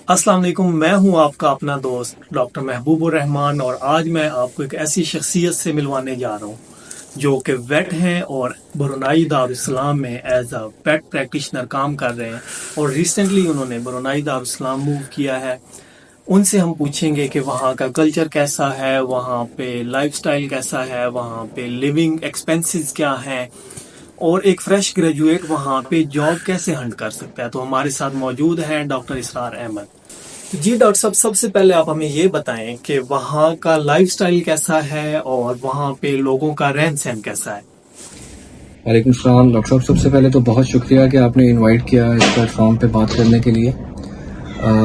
अस्सलाम वालेकुम। मैं हूं आपका अपना दोस्त डॉक्टर महबूबुर रहमान और आज मैं आपको एक ऐसी शख्सियत से मिलवाने जा रहा हूं जो कि वेट हैं और ब्रुनाई दारुस्सलाम में एज अ पेट प्रैक्टिशनर काम कर रहे हैं और रिसेंटली उन्होंने ब्रुनाई दारुस्सलाम मूव किया है। उनसे हम पूछेंगे कि वहाँ का कल्चर कैसा है, वहाँ पे लाइफस्टाइल कैसा है, वहाँ पे लिविंग एक्सपेंसेस क्या हैं और एक फ्रेश ग्रेजुएट वहाँ पे जॉब कैसे हंट कर सकता है। तो हमारे साथ मौजूद हैं डॉक्टर इसरार अहमद। जी डॉक्टर साहब, सबसे पहले आप हमें ये बताएं कि वहाँ का लाइफस्टाइल कैसा है और वहाँ पे लोगों का रहन सहन कैसा है। वालेकुम सलाम डॉक्टर साहब, सबसे पहले तो बहुत शुक्रिया कि आपने इनवाइट किया इस प्लेटफॉर्म पे बात करने के लिए।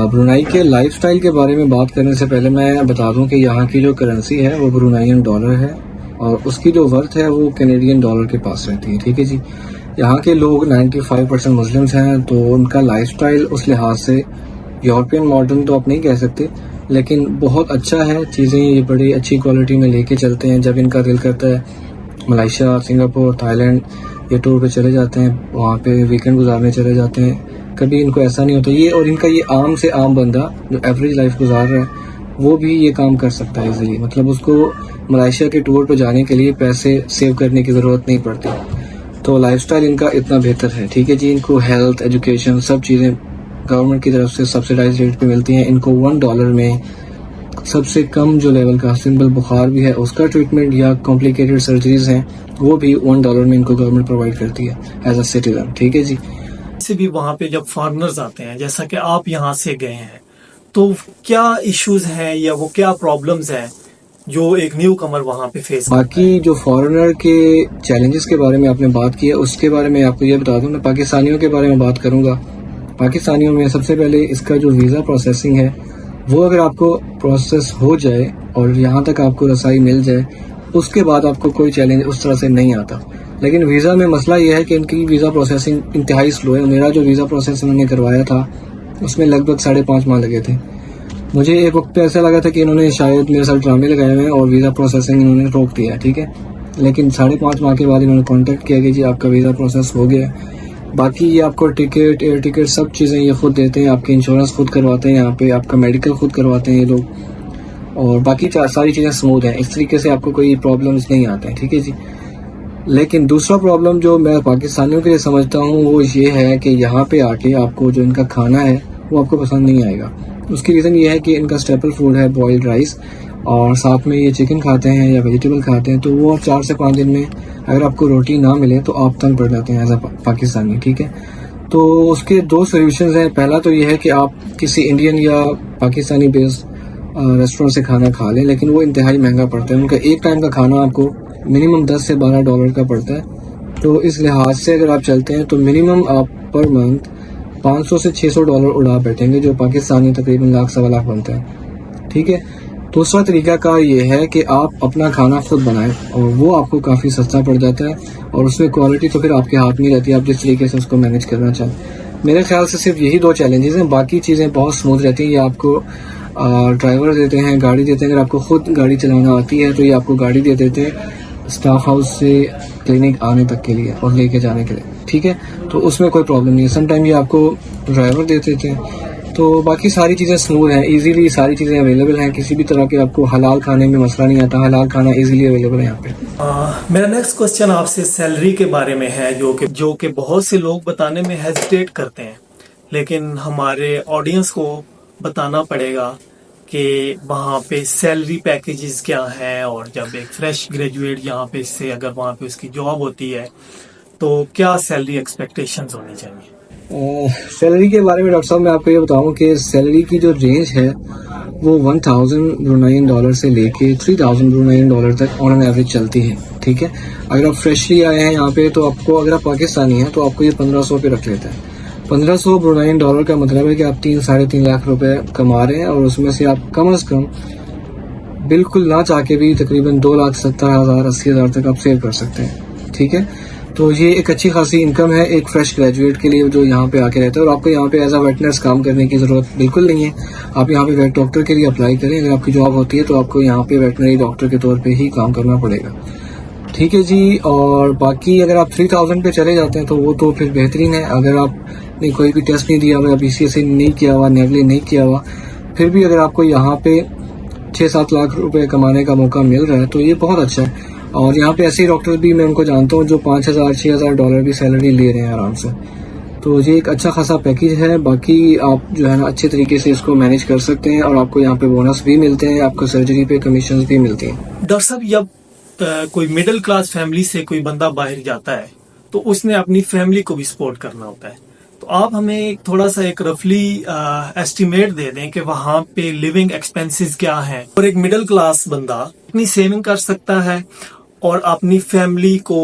ब्रुनाई के लाइफस्टाइल के बारे में बात करने से पहले मैं बता दूं कि यहाँ की जो करेंसी है वो ब्रुनाइयन डॉलर है और उसकी जो वर्थ है वो कैनेडियन डॉलर के पास रहती है। ठीक है जी। यहाँ के लोग 95% मुस्लिम्स हैं, तो उनका लाइफस्टाइल उस लिहाज से यूरोपियन मॉडर्न तो आप नहीं कह सकते, लेकिन बहुत अच्छा है। चीज़ें ये बड़ी अच्छी क्वालिटी में लेके चलते हैं। जब इनका दिल करता है मलेशिया, सिंगापुर, थाईलैंड ये टूर पे चले जाते हैं, वहाँ पे वीकेंड गुजारने चले जाते हैं। कभी इनको ऐसा नहीं होता ये, और इनका ये आम से आम बंदा जो एवरेज लाइफ गुजार रहा है वो भी ये काम कर सकता है इजीली। मतलब उसको मलेशिया के टूर पे जाने के लिए पैसे सेव करने की ज़रूरत नहीं पड़ती। तो लाइफस्टाइल इनका इतना बेहतर है। ठीक है जी। इनको हेल्थ, एजुकेशन सब चीज़ें गवर्नमेंट की तरफ से सब्सिडाइज रेट पे मिलती हैं। इनको $1 में सबसे कम जो लेवल का सिंपल बुखार भी है उसका ट्रीटमेंट या कॉम्प्लिकेटेड सर्जरीज हैं वो भी $1 में इनको गवर्नमेंट प्रोवाइड करती है एज अ सिटीजन। ठीक है जी। से भी वहाँ पे जब फॉरेनर्स आते हैं, जैसा कि आप यहाँ से गए हैं, तो क्या इश्यूज हैं या वो क्या प्रॉब्लम्स हैं जो एक न्यू कमर वहाँ पे फेस करता है? बाकी जो फॉरेनर के चैलेंजेस के बारे में आपने बात की है उसके बारे में आपको ये बता दूं। मैं पाकिस्तानियों के बारे में बात करूंगा। पाकिस्तानियों में सबसे पहले इसका जो वीज़ा प्रोसेसिंग है वो अगर आपको प्रोसेस हो जाए और यहाँ तक आपको रसाई मिल जाए, उसके बाद आपको कोई चैलेंज उस तरह से नहीं आता। लेकिन वीज़ा में मसला ये है कि इनकी वीज़ा प्रोसेसिंग इंतहाई स्लो है। मेरा जो वीज़ा प्रोसेस इन्होंने करवाया था उसमें लगभग 5.5 माह लगे थे। मुझे एक वक्त पे ऐसा लगा था कि इन्होंने शायद मेरे साथ ड्रामे लगाए हुए हैं और वीज़ा प्रोसेसिंग इन्होंने रोक दिया है। ठीक है। लेकिन 5.5 माह के बाद इन्होंने कॉन्टेक्ट किया कि जी आपका वीज़ा प्रोसेस हो गया है। बाकी ये आपको टिकट, एयर टिकट सब चीज़ें ये खुद देते हैं। आपकी इंश्योरेंस खुद करवाते हैं, यहाँ पे आपका मेडिकल खुद करवाते हैं ये लोग, और बाकी सारी चीज़ें स्मूथ हैं। इस तरीके से आपको कोई प्रॉब्लम्स नहीं आते हैं। ठीक है जी। लेकिन दूसरा प्रॉब्लम जो मैं पाकिस्तानियों के लिए समझता हूँ वो ये है कि यहाँ पे आके आपको जो इनका खाना है वो आपको पसंद नहीं आएगा। उसकी रीज़न ये है कि इनका स्टेपल फूड है बॉइल्ड राइस, और साथ में ये चिकन खाते हैं या वेजिटेबल खाते हैं, तो वो 4 से 5 दिन में अगर आपको रोटी ना मिले तो आप तंग पड़ जाते हैं एज अ पाकिस्तानी। ठीक है। तो उसके 2 सोल्यूशन हैं। पहला तो ये है कि आप किसी इंडियन या पाकिस्तानी बेस्ड रेस्टोरेंट से खाना खा लें, लेकिन वो इंतहाई महंगा पड़ता है। उनका एक टाइम का खाना आपको मिनिमम $10 से $12 का पड़ता है। तो इस लिहाज से अगर आप चलते हैं तो मिनिमम आप पर मंथ $500 से $600 उड़ा बैठेंगे, जो पाकिस्तानी तकरीबन लाख सवा लाख बनता है। ठीक है। दूसरा तरीका का ये है कि आप अपना खाना खुद बनाएं और वो आपको काफ़ी सस्ता पड़ जाता है और उसमें क्वालिटी तो फिर आपके हाथ में रहती है, आप जिस तरीके से उसको मैनेज करना चाहें। मेरे ख्याल से सिर्फ यही 2 चैलेंजेस हैं, बाकी चीज़ें बहुत स्मूथ रहती हैं। ये आपको ड्राइवर देते हैं, गाड़ी देते हैं। अगर आपको खुद गाड़ी चलाना आती है तो ये आपको गाड़ी दे देते हैं स्टाफ हाउस से क्लिनिक आने तक के लिए और लेके जाने के लिए। ठीक है। तो उसमें कोई प्रॉब्लम नहीं है। समटाइम ये आपको ड्राइवर दे देते हैं। तो बाकी सारी चीज़ें स्मूथ हैं, इजीली सारी चीज़ें अवेलेबल हैं। किसी भी तरह के आपको हलाल खाने में मसला नहीं आता। हलाल खाना इजीली अवेलेबल है यहाँ पे। मेरा नेक्स्ट क्वेश्चन आपसे सैलरी के बारे में है, जो कि बहुत से लोग बताने में हेजिटेट करते हैं, लेकिन हमारे ऑडियंस को बताना पड़ेगा कि वहाँ पे सैलरी पैकेजेस क्या हैं और जब एक फ्रेश ग्रेजुएट यहाँ पे से अगर वहाँ पे उसकी जॉब होती है तो क्या सैलरी एक्सपेक्टेशंस होनी चाहिए। सैलरी के बारे में डॉक्टर साहब मैं आपको ये बताऊं कि सैलरी की जो रेंज है वो $1000 से लेके $3000 तक ऑन एन एवरेज चलती है। ठीक है। अगर आप फ्रेशली आए हैं यहाँ पे तो आपको, अगर आप पाकिस्तानी हैं तो आपको ये 1500 पे रख लेता है। $1500 का मतलब है कि आप 3-3.5 लाख रुपए कमा रहे हैं और उसमें से आप कम से कम बिल्कुल ना चाह के भी तकरीबन 2,70,000-80,000 तक आप सेव कर सकते हैं। ठीक है। तो ये एक अच्छी खासी इनकम है एक फ्रेश ग्रेजुएट के लिए जो यहाँ पे आके रहता है। और आपको यहाँ पे एज अ वेट नर्स काम करने की ज़रूरत बिल्कुल नहीं है। आप यहाँ पे वेट डॉक्टर के लिए अप्लाई करें। अगर आपकी जॉब होती है तो आपको यहाँ पे वेटनरी डॉक्टर के तौर पे ही काम करना पड़ेगा। ठीक है जी। और बाकी अगर आप 3000 पे चले जाते हैं तो वो तो फिर बेहतरीन है। अगर आप नहीं कोई भी टेस्ट नहीं दिया हुआ, BCSE नहीं किया हुआ, नेवली नहीं किया हुआ, फिर भी अगर आपको यहाँ पे 6-7 लाख रुपए कमाने का मौका मिल रहा है तो ये बहुत अच्छा है। और यहाँ पे ऐसे डॉक्टर भी मैं उनको जानता हूँ जो $5,000-6,000 भी सैलरी ले रहे हैं आराम से। तो ये एक अच्छा खासा पैकेज है। बाकी आप जो है ना अच्छे तरीके से इसको मैनेज कर सकते हैं और आपको यहाँ पे बोनस भी मिलते हैं, आपको सर्जरी पे कमीशन भी मिलती हैं। डॉक्टर साहब, जब कोई मिडिल क्लास फैमिली से कोई बंदा बाहर जाता है तो उसने अपनी फैमिली को भी सपोर्ट करना होता है, तो आप हमें थोड़ा सा एक रफली एस्टिमेट दे दें कि वहाँ पे लिविंग एक्सपेंसेस क्या हैं और एक मिडिल क्लास बंदा अपनी सेविंग कर सकता है और अपनी फैमिली को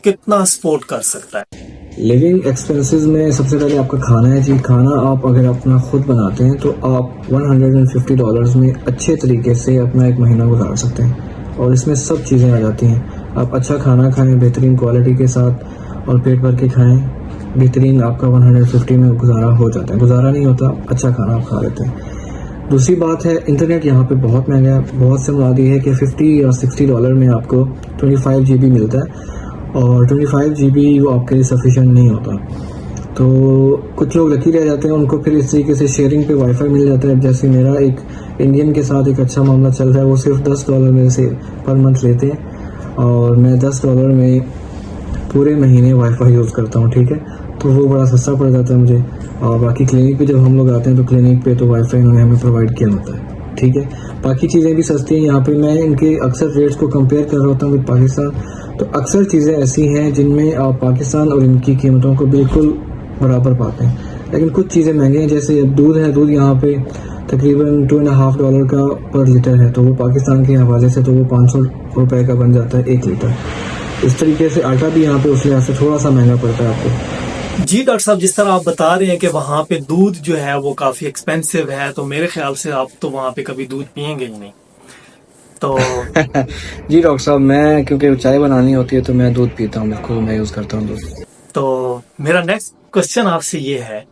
कितना सपोर्ट कर सकता है। लिविंग एक्सपेंसेस में सबसे पहले आपका खाना है जी। खाना आप अगर अपना खुद बनाते हैं तो आप $150 में अच्छे तरीके से अपना एक महीना गुजार सकते हैं और इसमें सब चीज़ें आ जाती हैं। आप अच्छा खाना खाएं बेहतरीन क्वालिटी के साथ और पेट भर के खाएं, बेहतरीन आपका 150 में गुजारा हो जाता है। गुजारा नहीं होता, अच्छा खाना आप खा लेते हैं। दूसरी बात है इंटरनेट यहाँ पे बहुत महंगा है। बहुत से मुरादी है कि $50 या $60 में आपको 25 GB मिलता है और 25 GB वो आपके लिए सफिशिएंट नहीं होता। तो कुछ लोग लकी रह जाते हैं, उनको फिर इस तरीके से शेयरिंग पे वाईफाई मिल जाता है। जैसे मेरा एक इंडियन के साथ एक अच्छा मामला चल रहा है, वो सिर्फ $10 में से पर मंथ लेते हैं और मैं $10 में पूरे महीने वाईफाई यूज़ करता हूँ, ठीक है। तो वो बड़ा सस्ता पड़ जाता है मुझे। और बाकी क्लिनिक पे जब हम लोग आते हैं तो क्लिनिक पे तो वाईफाई उन्होंने हमें प्रोवाइड किया होता है, ठीक है। बाकी चीज़ें भी सस्ती हैं यहाँ पे। मैं इनके अक्सर रेट्स को कंपेयर कर रहा होता हूँ विद पाकिस्तान, तो अक्सर चीज़ें ऐसी हैं जिनमें आप पाकिस्तान और इनकी कीमतों को बिल्कुल बराबर पाते हैं। लेकिन कुछ चीज़ें महंगी हैं, जैसे अब दूध है। दूध यहाँ पे तकरीबन $2.5 का पर लीटर है, तो वो पाकिस्तान के हवाले से तो वो ₹500 का बन जाता है 1 लीटर। इस तरीके से आटा भी यहाँ पे उस लिहाज से थोड़ा सा महंगा पड़ता है आपको। जी डॉक्टर साहब, जिस तरह आप बता रहे हैं कि वहाँ पे दूध जो है वो काफी एक्सपेंसिव है, तो मेरे ख्याल से आप तो वहाँ पे कभी दूध पियेंगे ही नहीं। तो जी डॉक्टर साहब, मैं क्योंकि चाय बनानी होती है तो मैं दूध पीता हूँ, बिल्कुल मैं यूज़ करता हूँ दूध। तो मेरा नेक्स्ट क्वेश्चन आपसे ये है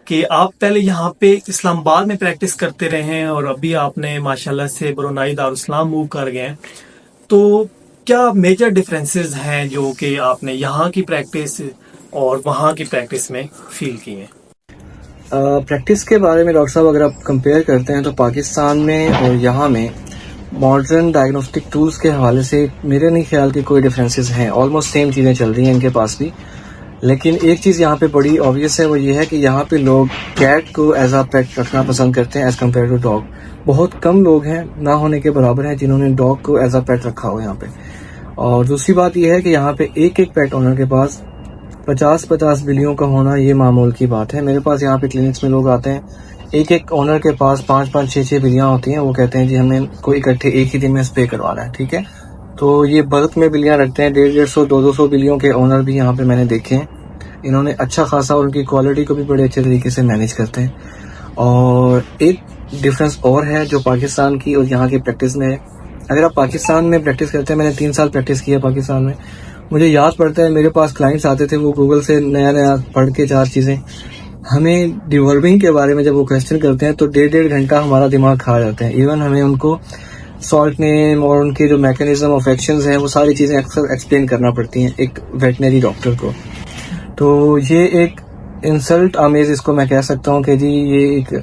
कि आप पहले यहाँ पे इस्लामाबाद में प्रैक्टिस करते रहे हैं और अभी आपने माशाल्लाह से ब्रुनाई दारुस्सलाम मूव कर गए हैं, तो क्या मेजर डिफरेंसेस हैं जो कि आपने यहाँ की प्रैक्टिस और वहाँ की प्रैक्टिस में फील किए हैं? प्रैक्टिस के बारे में डॉक्टर साहब अगर आप कंपेयर करते हैं तो पाकिस्तान में और यहाँ में मॉडर्न डायग्नोस्टिक टूल्स के हवाले से मेरे नहीं ख्याल कि कोई डिफरेंसेस हैं। ऑलमोस्ट सेम चीज़ें चल रही हैं इनके पास भी। लेकिन एक चीज़ यहाँ पे बड़ी ऑब्वियस है, वो ये है कि यहाँ पे लोग कैट को एज आ पेट रखना पसंद करते हैं एज़ कम्पेयर टू डॉग। बहुत कम लोग हैं, ना होने के बराबर हैं, जिन्होंने डॉग को एज आ पेट रखा हो यहाँ पे। और दूसरी बात यह है कि यहाँ पे एक एक पेट ओनर के पास 50-50 बिल्लियों का होना ये मामूल की बात है। मेरे पास यहाँ पे क्लिनिक्स में लोग आते हैं, एक एक ओनर के पास 5-5, 6-6 बिल्लियाँ होती हैं। वो कहते हैं जी हमें कोई इकट्ठे एक ही दिन में स्प्रे करवाना है, ठीक है। तो ये बल्क में बिल्लियाँ रखते हैं। 150, 200 बिल्लियों के ओनर भी यहाँ पे मैंने देखे हैं। इन्होंने अच्छा खासा और उनकी क्वालिटी को भी बड़े अच्छे तरीके से मैनेज करते हैं। और एक डिफरेंस और है जो पाकिस्तान की और यहाँ की प्रैक्टिस में है। अगर आप पाकिस्तान में प्रैक्टिस करते हैं, मैंने 3 साल प्रैक्टिस किया पाकिस्तान में, मुझे याद पड़ता है मेरे पास क्लाइंट्स आते थे, वो गूगल से नया नया पढ़ के 4 चीज़ें हमें डिवर्मिंग के बारे में जब वो क्वेश्चन करते हैं तो 1.5 घंटा हमारा दिमाग खा जाते हैं। इवन हमें उनको सॉल्ट नेम और उनके जो मैकेनिज्म ऑफ एक्शंस हैं वो सारी चीज़ें अक्सर एक्सप्लेन करना पड़ती हैं एक वेटनरी डॉक्टर को। तो ये एक इंसल्ट आमेज इसको मैं कह सकता हूँ कि जी ये एक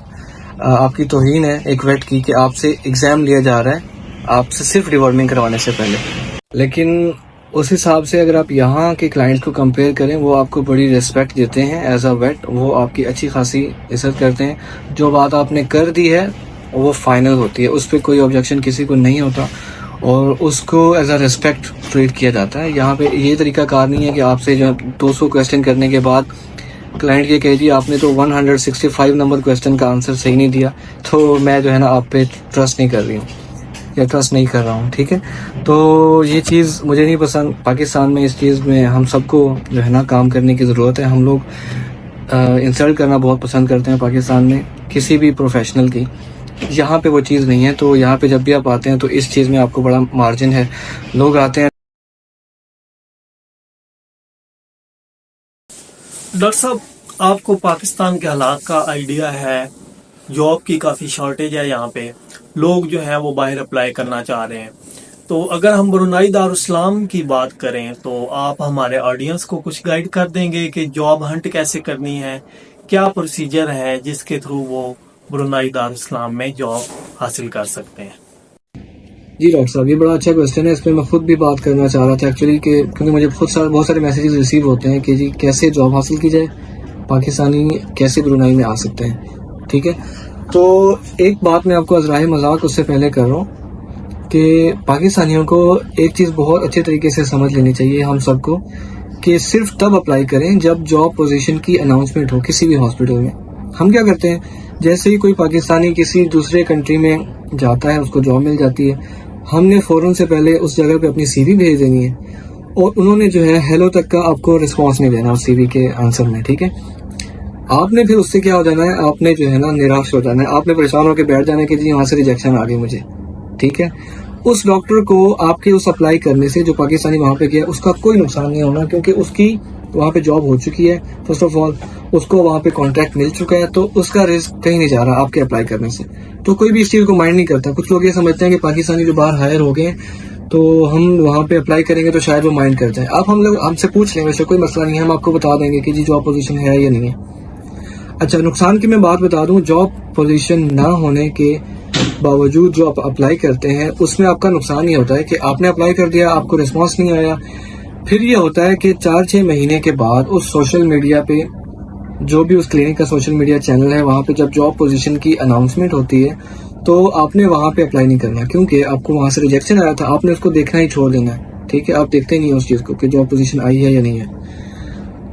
आपकी तौहीन है एक वेट की, कि आपसे एग्ज़ाम लिया जा रहा है आपसे सिर्फ डिवर्मिंग करवाने से पहले। लेकिन उस हिसाब से अगर आप यहाँ के क्लाइंट्स को कंपेयर करें, वो आपको बड़ी रिस्पेक्ट देते हैं एज अ वेट। वो आपकी अच्छी खासी इज्जत करते हैं। जो बात आपने कर दी है वो फाइनल होती है, उस पर कोई ऑब्जेक्शन किसी को नहीं होता और उसको एज अ रिस्पेक्ट ट्रीट किया जाता है। यहाँ पे ये तरीका कार नहीं है कि आपसे जो 200 क्वेश्चन करने के बाद क्लाइंट ये कह दिए आपने तो 165 नंबर क्वेश्चन का आंसर सही नहीं दिया, तो मैं जो है ना आप पे ट्रस्ट नहीं कर रही हूँ या ट्रस्ट नहीं कर रहा हूँ, ठीक है। तो ये चीज़ मुझे नहीं पसंद। पाकिस्तान में इस चीज़ में हम सबको जो है ना काम करने की ज़रूरत है। हम लोग इंसल्ट करना बहुत पसंद करते हैं पाकिस्तान में किसी भी प्रोफेशनल की। यहाँ पे वो चीज़ नहीं है। तो यहाँ पे जब भी आप आते हैं तो इस चीज़ में आपको बड़ा मार्जिन है। लोग आते हैं। डॉक्टर साहब, आपको पाकिस्तान के हालात का आइडिया है, जॉब की काफ़ी शॉर्टेज है यहाँ पे, लोग जो है वो बाहर अप्लाई करना चाह रहे हैं, तो अगर हम ब्रुनाई दारुस्सलाम की बात करें तो आप हमारे ऑडियंस को कुछ गाइड कर देंगे कि जॉब हंट कैसे करनी है, क्या प्रोसीजर है जिसके थ्रू वो ब्रुनाई दारुस्सलाम में जॉब हासिल कर सकते हैं। जी डॉक्टर साहब, ये बड़ा अच्छा क्वेश्चन है। इस पर मैं खुद भी बात करना चाह रहा था एक्चुअली, कि क्योंकि मुझे बहुत सारे मैसेजेस रिसीव होते हैं कि जी कैसे जॉब हासिल की जाए, पाकिस्तानी कैसे ब्रुनाई में आ सकते हैं। ठीक है, तो एक बात मैं आपको अज़राए मजाक उससे पहले कर रहा हूँ कि पाकिस्तानियों को एक चीज़ बहुत अच्छे तरीके से समझ लेनी चाहिए हम सबको, कि सिर्फ तब अप्लाई करें जब जॉब पोजीशन की अनाउंसमेंट हो किसी भी हॉस्पिटल में। हम क्या करते हैं, जैसे ही कोई पाकिस्तानी किसी दूसरे कंट्री में जाता है, उसको जॉब मिल जाती है, हमने फ़ौरन से पहले उस जगह पे अपनी सीवी भेज देनी है, और उन्होंने जो है हेलो तक का आपको रिस्पांस नहीं देना उस सीवी के आंसर में। ठीक है, आपने फिर उससे क्या हो जाना है, आपने जो है ना निराश हो जाना है, आपने परेशान होकर बैठ जाना है कि जी वहाँ से रिजेक्शन आ गई मुझे। ठीक है, उस डॉक्टर को आपके उस अप्लाई करने से जो पाकिस्तानी वहाँ पे गया उसका कोई नुकसान नहीं होना, क्योंकि उसकी वहाँ पे जॉब हो चुकी है। फर्स्ट ऑफ ऑल उसको वहाँ पे कॉन्ट्रैक्ट मिल चुका है, तो उसका रिस्क कहीं नहीं जा रहा आपके अप्लाई करने से। तो कोई भी इस चीज़ को माइंड नहीं करता। कुछ लोग ये समझते हैं कि पाकिस्तानी जो बाहर हायर हो गए तो हम वहाँ पे अप्लाई करेंगे तो शायद वो माइंड कर जाए। आप हम लोग हमसे पूछ लें, वैसे कोई मसला नहीं है, हम आपको बता देंगे कि जी जॉब पोजीशन है या नहीं है। अच्छा, नुकसान की मैं बात बता दूं, जॉब पोजीशन ना होने के बावजूद जो आप अप्लाई करते हैं उसमें आपका नुकसान ये होता है कि आपने अप्लाई कर दिया, आपको रिस्पांस नहीं आया, फिर ये होता है कि 4-6 महीने के बाद उस सोशल मीडिया पे, जो भी उस क्लिनिक का सोशल मीडिया चैनल है, वहाँ पे जब जॉब पोजीशन की अनाउंसमेंट होती है तो आपने वहाँ पे अप्लाई नहीं करना, क्योंकि आपको वहाँ से रिजेक्शन आया था, आपने उसको देखना ही छोड़ देना है। ठीक है, आप देखते नहीं उस चीज़ को कि जॉब पोजीशन आई है या नहीं है।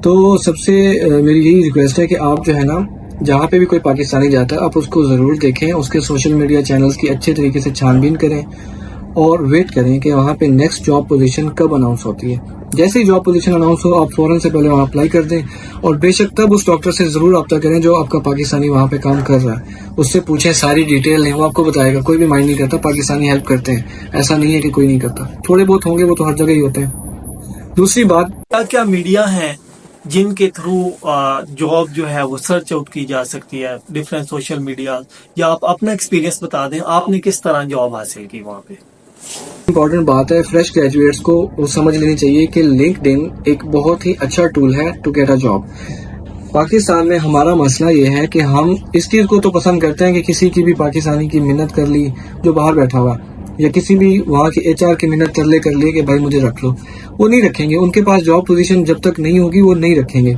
तो सबसे मेरी यही रिक्वेस्ट है कि आप जो है ना, जहाँ पे भी कोई पाकिस्तानी जाता है आप उसको ज़रूर देखें, उसके सोशल मीडिया चैनल्स की अच्छे तरीके से छानबीन करें और वेट करें कि वहाँ पे नेक्स्ट जॉब पोजीशन कब अनाउंस होती है। जैसे ही जॉब पोजीशन अनाउंस हो, आप फ़ौरन से पहले वहाँ अप्लाई कर दें, और बेशक तब उस डॉक्टर से ज़रूर रब्ता करें जो आपका पाकिस्तानी वहाँ पे काम कर रहा है। उससे पूछें, सारी डिटेल नहीं, वो आपको बताएगा। कोई भी माइंड नहीं करता, पाकिस्तानी हेल्प करते हैं, ऐसा नहीं है कि कोई नहीं करता, थोड़े बहुत होंगे, वो तो हर जगह ही होते हैं। दूसरी बात, क्या क्या मीडिया है जिनके थ्रू जॉब जो है वो सर्च आउट की जा सकती है, डिफरेंट सोशल मीडिया, या आप अपना एक्सपीरियंस बता दें, आपने किस तरह जॉब हासिल की वहाँ पे। इम्पॉर्टेंट बात है, फ्रेश ग्रेजुएट्स को वो समझ लेनी चाहिए कि लिंक्डइन एक बहुत ही अच्छा टूल है to get a job. Pakistan में हमारा मसला ये है कि हम इस चीज़ को तो पसंद करते हैं कि किसी की भी पाकिस्तानी की मिन्नत कर ली जो बाहर बैठा हुआ, या किसी भी वहाँ की HR की मिन्नत तरले कर लिए कि भाई मुझे रख लो, वो नहीं रखेंगे। उनके पास जॉब पोजीशन जब तक नहीं होगी वो नहीं रखेंगे।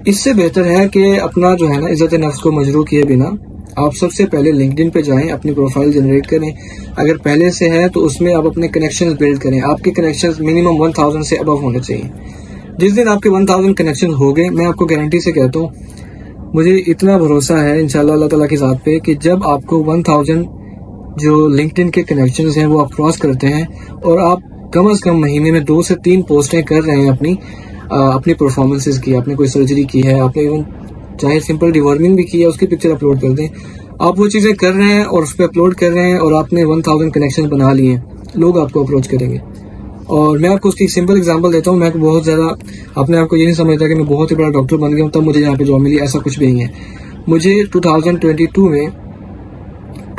इससे बेहतर है कि अपना जो है ना इज्जत नफ्स को मजरू किए बिना आप सबसे पहले लिंक्डइन पे जाएं, अपनी प्रोफाइल जनरेट करें। अगर पहले से है तो उसमें आप अपने कनेक्शंस बिल्ड करें। आपके कनेक्शंस मिनिमम 1000 से अबव होने चाहिए। जिस दिन आपके 1000 कनेक्शन हो गए, मैं आपको गारंटी से कहता हूँ, मुझे इतना भरोसा है इंशाल्लाह अल्लाह ताला की ज़ात पे, कि जब आपको 1000 जो लिंक्डइन के कनेक्शंस हैं वो आप क्रॉस करते हैं और आप कम से कम महीने में 2 से 3 पोस्टें कर रहे हैं अपनी परफॉर्मेंसेस की, आपने कोई सर्जरी की है, आपने इवन चाहे सिंपल डिवॉर्मिंग भी की है, उसकी पिक्चर अपलोड कर दें। आप वो चीज़ें कर रहे हैं और उस पर अपलोड कर रहे हैं और आपने 1000 कनेक्शन बना लिए हैं, लोग आपको अप्रोच करेंगे। और मैं आपको उसकी एक सिंपल एग्जांपल देता हूँ। मैं बहुत ज़्यादा अपने आप को ये नहीं समझता कि मैं बहुत ही बड़ा डॉक्टर बन गया हूँ तब मुझे यहाँ पे जॉब मिली, ऐसा कुछ भी नहीं है। मुझे 2022 में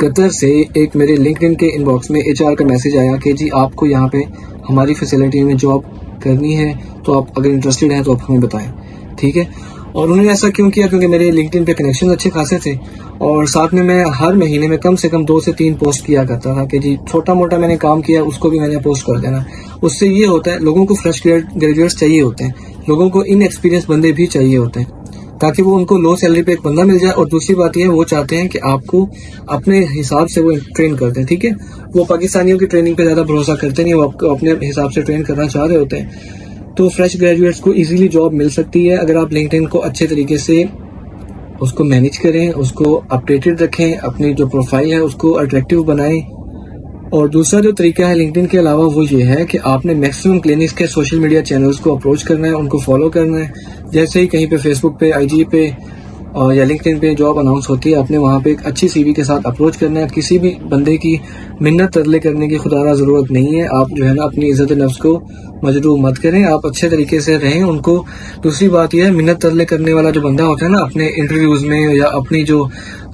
कतर से एक मेरे लिंक्डइन के इनबॉक्स में HR का मैसेज आया कि जी आपको यहाँ पे हमारी फैसिलिटी में जॉब करनी है, तो आप अगर इंटरेस्टेड हैं तो आप हमें बताएं। ठीक है, और उन्होंने ऐसा क्यों किया, क्योंकि मेरे लिंक्डइन पे कनेक्शन अच्छे खासे थे और साथ में मैं हर महीने में कम से कम 2 से 3 पोस्ट किया करता था कि जी छोटा मोटा मैंने काम किया उसको भी मैंने पोस्ट कर देना। उससे ये होता है, लोगों को फ्रेश ग्रेजुएट्स चाहिए होते हैं, लोगों को इनएक्सपीरियंस बंदे भी चाहिए होते हैं, ताकि वो उनको लो सैलरी पे एक बंदा मिल जाए। और दूसरी बात यह है, वो चाहते हैं कि आपको अपने हिसाब से वो ट्रेन करते हैं। ठीक है, वो पाकिस्तानियों की ट्रेनिंग पे ज़्यादा भरोसा करते नहीं, वो आपको अपने हिसाब से ट्रेन करना चाह रहे होते हैं। तो फ्रेश ग्रेजुएट्स को इजीली जॉब मिल सकती है अगर आप लिंक्डइन को अच्छे तरीके से उसको मैनेज करें, उसको अपडेटेड रखें, अपनी जो प्रोफाइल है उसको अट्रैक्टिव बनाएं। और दूसरा जो तरीका है लिंक्डइन के अलावा वो ये है कि आपने मैक्सिमम क्लिनिक्स के सोशल मीडिया चैनल्स को अप्रोच करना है, उनको फॉलो करना है। जैसे ही कहीं पे फेसबुक पे, IG पे या लिंक्डइन पे जॉब अनाउंस होती है, आपने वहाँ पे एक अच्छी CV के साथ अप्रोच करना है। किसी भी बंदे की मिन्नत तरले करने की खुदारा ज़रूरत नहीं है। आप जो है ना अपनी इज़्ज़त नफ्स को मजरू मत करें, आप अच्छे तरीके से रहें उनको। दूसरी बात यह है, मिन्नत तरले करने वाला जो बंदा होता है ना अपने इंटरव्यूज़ में या अपनी जो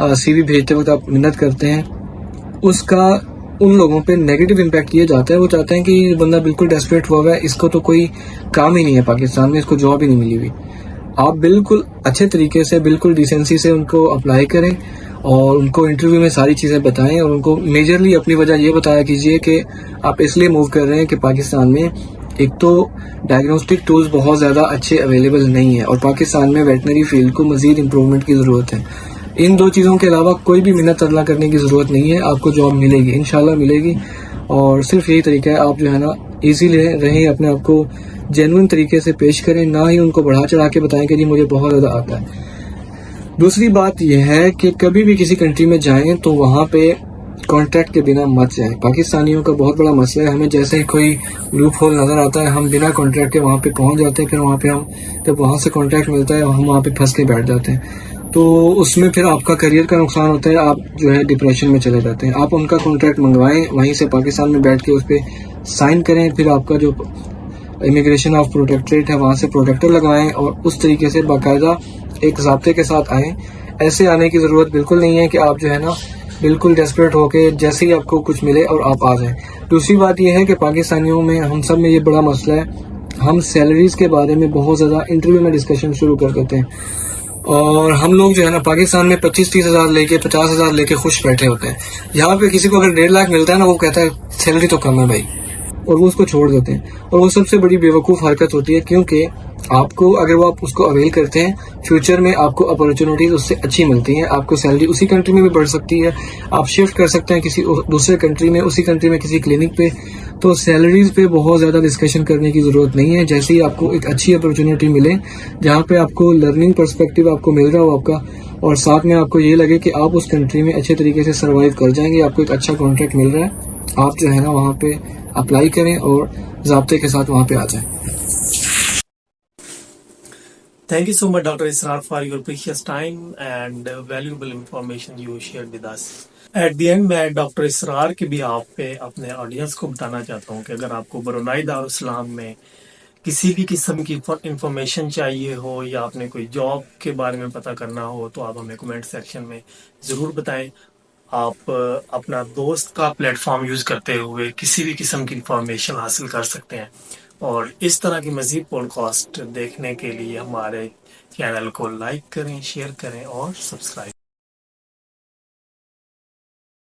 CV भेजते वक्त आप मिन्नत करते हैं, उसका उन लोगों पे नेगेटिव इम्पैक्ट ये जाता है, वो चाहते हैं कि ये बंदा बिल्कुल डेस्परेट हुआ हुआ है, इसको तो कोई काम ही नहीं है पाकिस्तान में, इसको जॉब ही नहीं मिली हुई। आप बिल्कुल अच्छे तरीके से, बिल्कुल डिसेंसी से उनको अप्लाई करें और उनको इंटरव्यू में सारी चीज़ें बताएं और उनको मेजरली अपनी वजह ये बताया कीजिए कि आप इसलिए मूव कर रहे हैं कि पाकिस्तान में एक तो डायग्नोस्टिक टूल्स बहुत ज़्यादा अच्छे अवेलेबल नहीं है और पाकिस्तान में वेटनरी फील्ड को मज़ीद इम्प्रूवमेंट की ज़रूरत है। इन दो चीज़ों के अलावा कोई भी मिन्नत तरला करने की ज़रूरत नहीं है, आपको जॉब मिलेगी, इंशाल्लाह मिलेगी। और सिर्फ यही तरीका है, आप जो है ना ईजीली रहें, अपने आप को जेन्युइन तरीके से पेश करें, ना ही उनको बढ़ा चढ़ा के बताएं कि जी मुझे बहुत ज़्यादा आता है। दूसरी बात यह है कि कभी भी किसी कंट्री में जाएं तो वहाँ पे कॉन्ट्रैक्ट के बिना मत जाएं। पाकिस्तानियों का बहुत बड़ा मसला है, हमें जैसे ही कोई लूप होल नज़र आता है हम बिना कॉन्ट्रैक्ट के वहाँ पे पहुँच जाते हैं, फिर वहाँ पे हम जब वहाँ से कॉन्ट्रैक्ट मिलता है हम वहाँ पे फंस के बैठ जाते हैं, तो उसमें फिर आपका करियर का नुकसान होता है, आप जो है डिप्रेशन में चले जाते हैं। आप उनका कॉन्ट्रैक्ट मंगवाएं, वहीं से पाकिस्तान में बैठ के उस पर साइन करें, फिर आपका जो इमिग्रेशन ऑफ प्रोटेक्टरेट है वहाँ से प्रोटेक्टर लगवाएं और उस तरीके से बाकायदा एक ज़ाब्ते के साथ आएँ। ऐसे आने की ज़रूरत बिल्कुल नहीं है कि आप जो है ना बिल्कुल डेस्परेट होके जैसे ही आपको कुछ मिले और आप आ जाएं। दूसरी बात यह है कि पाकिस्तानियों में, हम सब में ये बड़ा मसला है, हम सैलरीज़ के बारे में बहुत ज़्यादा इंटरव्यू में डिस्कशन शुरू कर देते हैं और हम लोग जो है ना पाकिस्तान में 25-30 हज़ार लेके 50 हज़ार लेके खुश बैठे होते हैं। यहाँ पे किसी को अगर 1.5 लाख मिलता है ना, वो कहता है सैलरी तो कम है भाई, और वो उसको छोड़ देते हैं। और वो सबसे बड़ी बेवकूफ़ हरकत होती है, क्योंकि आपको अगर वो आप उसको अवेल करते हैं, फ्यूचर में आपको अपॉर्चुनिटीज़ उससे अच्छी मिलती हैं, आपको सैलरी उसी कंट्री में भी बढ़ सकती है, आप शिफ्ट कर सकते हैं किसी दूसरे कंट्री में, उसी कंट्री में किसी क्लिनिक पे। तो सैलरीज पे बहुत ज़्यादा डिस्कशन करने की ज़रूरत नहीं है। जैसे ही आपको एक अच्छी अपॉर्चुनिटी मिले जहाँ पे आपको लर्निंग पर्सपेक्टिव आपको मिल रहा हो आपका, और साथ में आपको ये लगे कि आप उस कंट्री में अच्छे तरीके से सर्वाइव कर जाएंगे, आपको एक अच्छा कॉन्ट्रैक्ट मिल रहा है, आप जो है ना वहाँ पे अप्लाई करें और ज़ाब्ते के साथ वहाँ पे आ जाएं। Thank you so much, Dr. Israr, for your precious time and valuable information you shared with us. At the end, मैं डॉक्टर इसरार के भी आप पे अपने ऑडियंस को बताना चाहता हूँ कि अगर आपको बरुनाई दारुल इस्लाम में किसी भी किस्म की इंफॉर्मेशन चाहिए हो या आपने कोई जॉब के बारे में पता करना हो तो आप हमें कमेंट सेक्शन में ज़रूर बताएं। आप अपना दोस्त का प्लेटफॉर्म यूज़ करते हुए किसी भी किस्म की इंफॉर्मेशन हासिल कर सकते हैं और इस तरह की मज़ीद पॉडकास्ट देखने के लिए हमारे चैनल को लाइक करें, शेयर करें और सब्सक्राइब